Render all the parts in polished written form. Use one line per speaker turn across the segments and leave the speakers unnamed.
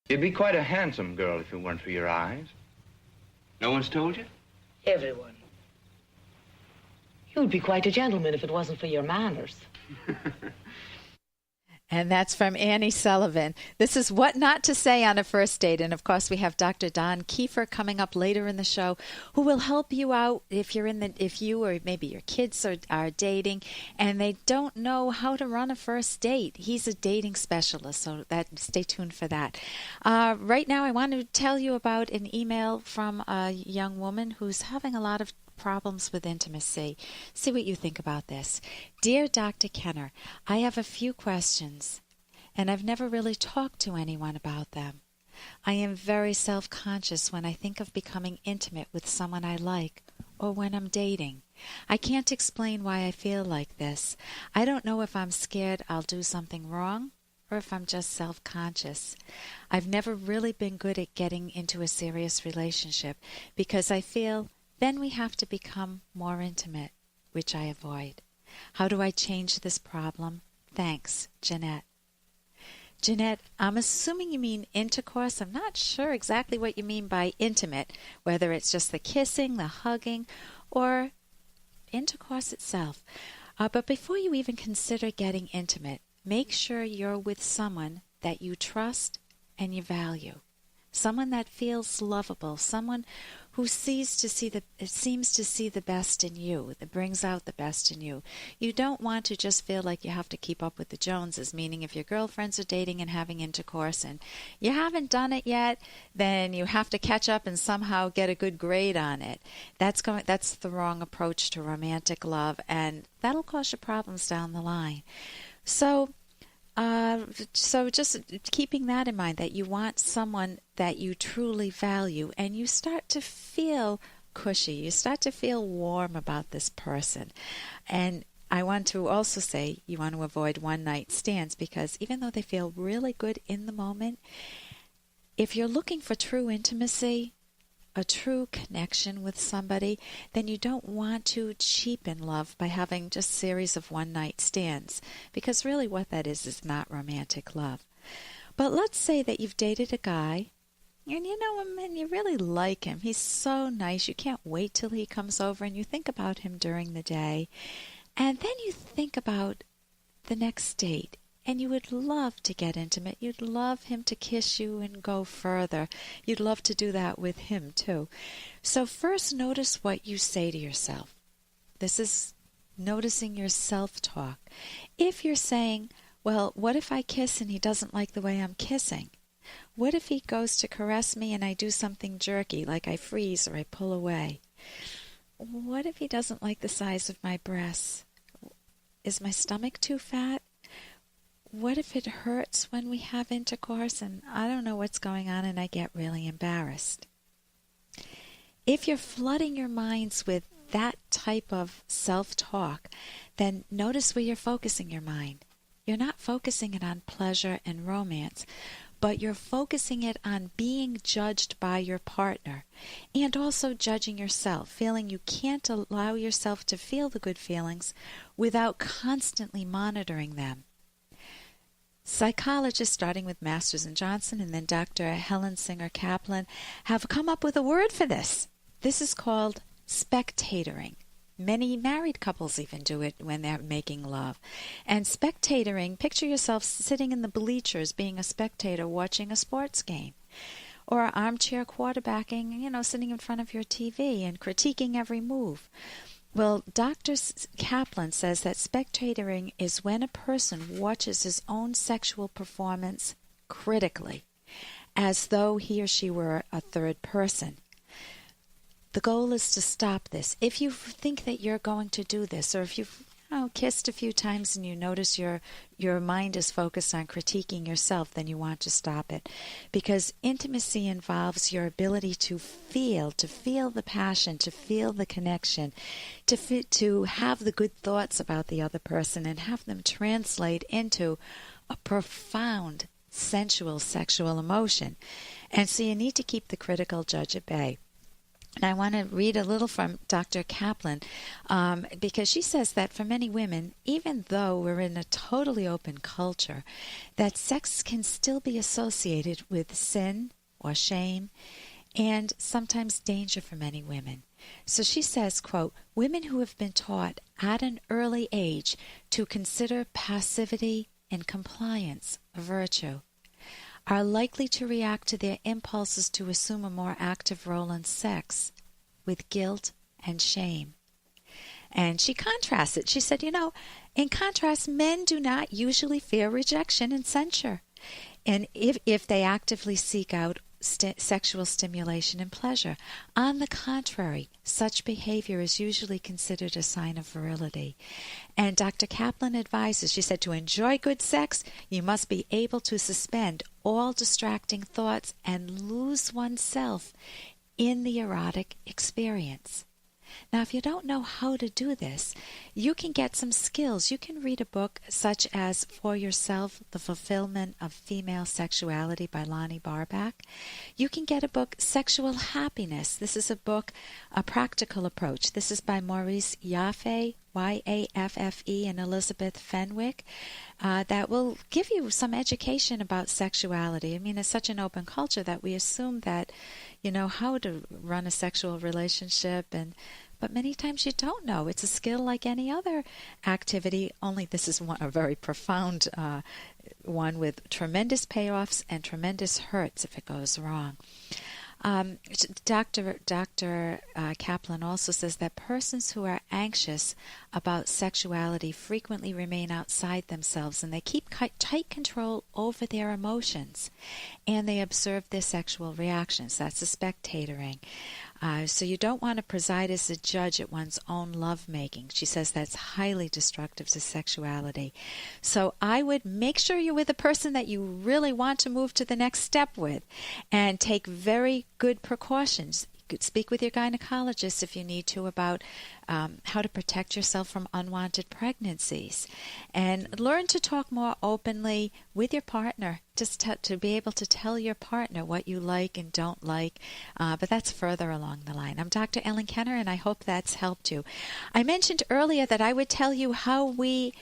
You'd be quite a handsome girl if it weren't for your eyes. No one's told you?
Everyone. You'd be quite a gentleman if it wasn't for your manners.
And that's from Annie Sullivan. This is What Not to Say on a First Date. And, of course, we have Dr. Don Kiefer coming up later in the show who will help you out if you or maybe your kids are dating and they don't know how to run a first date. He's a dating specialist, so stay tuned for that. Right now, I want to tell you about an email from a young woman who's having a lot of problems with intimacy. See what you think about this. Dear Dr. Kenner, I have a few questions, and I've never really talked to anyone about them. I am very self-conscious when I think of becoming intimate with someone I like or when I'm dating. I can't explain why I feel like this. I don't know if I'm scared I'll do something wrong or if I'm just self-conscious. I've never really been good at getting into a serious relationship because I feel then we have to become more intimate, which I avoid. How do I change this problem? Thanks, Jeanette. Jeanette, I'm assuming you mean intercourse. I'm not sure exactly what you mean by intimate, whether it's just the kissing, the hugging, or intercourse itself. But before you even consider getting intimate, make sure you're with someone that you trust and you value. Someone that feels lovable, someone who seems to see the best in you, that brings out the best in you. You don't want to just feel like you have to keep up with the Joneses, meaning if your girlfriends are dating and having intercourse and you haven't done it yet, then you have to catch up and somehow get a good grade on it. That's the wrong approach to romantic love, and that'll cause you problems down the line. So just keeping that in mind, that you want someone that you truly value, and you start to feel cushy, you start to feel warm about this person. And I want to also say you want to avoid one-night stands, because even though they feel really good in the moment, if you're looking for true intimacy, a true connection with somebody, then you don't want to cheapen love by having just a series of one-night stands, because really what that is not romantic love. But let's say that you've dated a guy, and you know him and you really like him. He's so nice. You can't wait till he comes over, and you think about him during the day. And then you think about the next date, and you would love to get intimate. You'd love him to kiss you and go further. You'd love to do that with him, too. So first, notice what you say to yourself. This is noticing your self-talk. If you're saying, well, what if I kiss and he doesn't like the way I'm kissing? What if he goes to caress me and I do something jerky, like I freeze or I pull away? What if he doesn't like the size of my breasts? Is my stomach too fat? What if it hurts when we have intercourse and I don't know what's going on and I get really embarrassed? If you're flooding your minds with that type of self-talk, then notice where you're focusing your mind. You're not focusing it on pleasure and romance, but you're focusing it on being judged by your partner and also judging yourself, feeling you can't allow yourself to feel the good feelings without constantly monitoring them. Psychologists, starting with Masters and Johnson and then Dr. Helen Singer Kaplan, have come up with a word for this. This is called spectatoring. Many married couples even do it when they're making love. And spectatoring, picture yourself sitting in the bleachers being a spectator watching a sports game. Or armchair quarterbacking, sitting in front of your TV and critiquing every move. Well, Dr. Kaplan says that spectatoring is when a person watches his own sexual performance critically, as though he or she were a third person. The goal is to stop this. If you think that you're going to do this, or if you've kissed a few times and you notice your mind is focused on critiquing yourself, then you want to stop it. Because intimacy involves your ability to feel the passion, to feel the connection, to have the good thoughts about the other person and have them translate into a profound, sensual, sexual emotion. And so you need to keep the critical judge at bay. And I want to read a little from Dr. Kaplan because she says that for many women, even though we're in a totally open culture, that sex can still be associated with sin or shame and sometimes danger for many women. So she says, quote, women who have been taught at an early age to consider passivity and compliance a virtue are likely to react to their impulses to assume a more active role in sex with guilt and shame. And she contrasts it. She said, in contrast, men do not usually fear rejection and censure. And if they actively seek out sexual stimulation and pleasure. On the contrary, such behavior is usually considered a sign of virility. And Dr. Kaplan advises, she said, to enjoy good sex, you must be able to suspend all distracting thoughts and lose oneself in the erotic experience. Now, if you don't know how to do this, you can get some skills. You can read a book such as For Yourself, The Fulfillment of Female Sexuality by Lonnie Barback. You can get a book, Sexual Happiness. This is a book, A Practical Approach. This is by Maurice Yaffe, Yaffe, and Elizabeth Fenwick. That will give you some education about sexuality. I mean, it's such an open culture that we assume that you know how to run a sexual relationship, but many times you don't know. It's a skill like any other activity, only this is a very profound one with tremendous payoffs and tremendous hurts if it goes wrong. Dr. Kaplan also says that persons who are anxious about sexuality frequently remain outside themselves, and they keep tight control over their emotions, and they observe their sexual reactions. That's the spectatoring. So you don't want to preside as a judge at one's own lovemaking. She says that's highly destructive to sexuality. So I would make sure you're with a person that you really want to move to the next step with, and take very good precautions. You could speak with your gynecologist if you need to about how to protect yourself from unwanted pregnancies, and learn to talk more openly with your partner, just to be able to tell your partner what you like and don't like, but that's further along the line. I'm Dr. Ellen Kenner, and I hope that's helped you. I mentioned earlier that I would tell you how we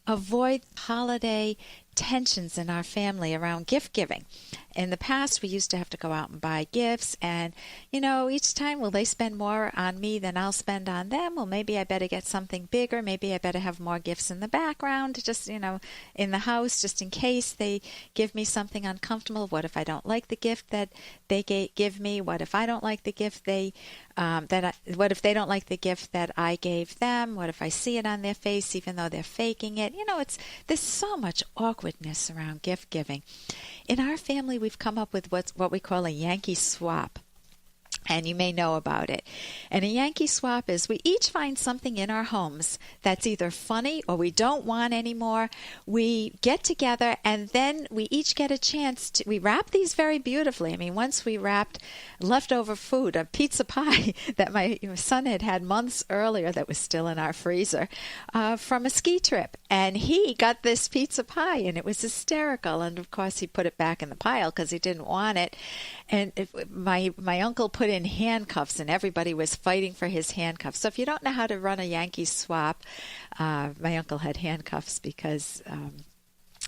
avoid holiday tensions in our family around gift giving. In the past, we used to have to go out and buy gifts, and, each time, will they spend more on me than I'll spend on them? Well, maybe I better get something bigger. Maybe I better have more gifts in the background, just, in the house, just in case they give me something uncomfortable. What if I don't like the gift that they give me? What if I don't like the gift what if they don't like the gift that I gave them? What if I see it on their face even though they're faking it? There's so much awkwardness around gift giving. In our family, we've come up with what we call a Yankee swap. And you may know about it. And a Yankee swap is we each find something in our homes that's either funny or we don't want anymore. We get together, and then we each get a chance to, we wrap these very beautifully. I mean, once we wrapped leftover food, a pizza pie that my son had months earlier that was still in our freezer from a ski trip. And he got this pizza pie, and it was hysterical. And, of course, he put it back in the pile because he didn't want it. And my uncle put in handcuffs, and everybody was fighting for his handcuffs. So if you don't know how to run a Yankee swap, my uncle had handcuffs because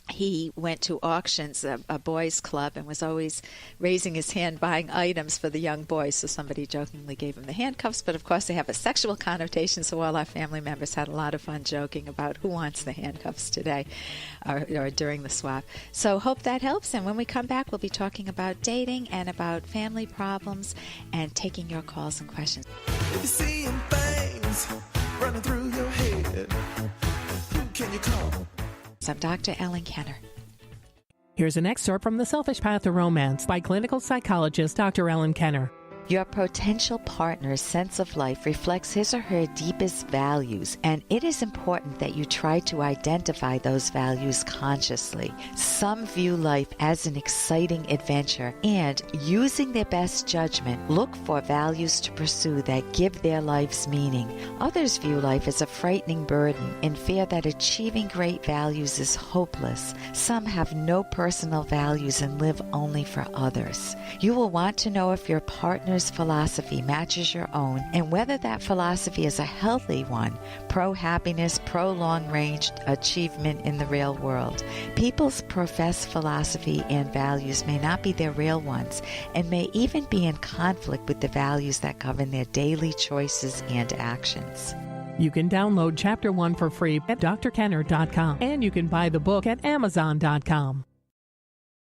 he went to auctions, a boys' club, and was always raising his hand buying items for the young boys. So somebody jokingly gave him the handcuffs, but of course they have a sexual connotation, so all our family members had a lot of fun joking about who wants the handcuffs today or during the swap. So hope that helps, and when we come back, we'll be talking about dating and about family problems and taking your calls and questions.
If you're seeing things running through your head, who can you call?
I'm Dr. Ellen Kenner.
Here's an excerpt from The Selfish Path to Romance by clinical psychologist Dr. Ellen Kenner.
Your potential partner's sense of life reflects his or her deepest values, and it is important that you try to identify those values consciously. Some view life as an exciting adventure, and, using their best judgment, look for values to pursue that give their lives meaning. Others view life as a frightening burden and fear that achieving great values is hopeless. Some have no personal values and live only for others. You will want to know if your partner partner's philosophy matches your own, and whether that philosophy is a healthy one, pro-happiness, pro-long-range achievement in the real world. People's professed philosophy and values may not be their real ones, and may even be in conflict with the values that govern their daily choices and actions.
You can download Chapter 1 for free at drkenner.com, and you can buy the book at amazon.com.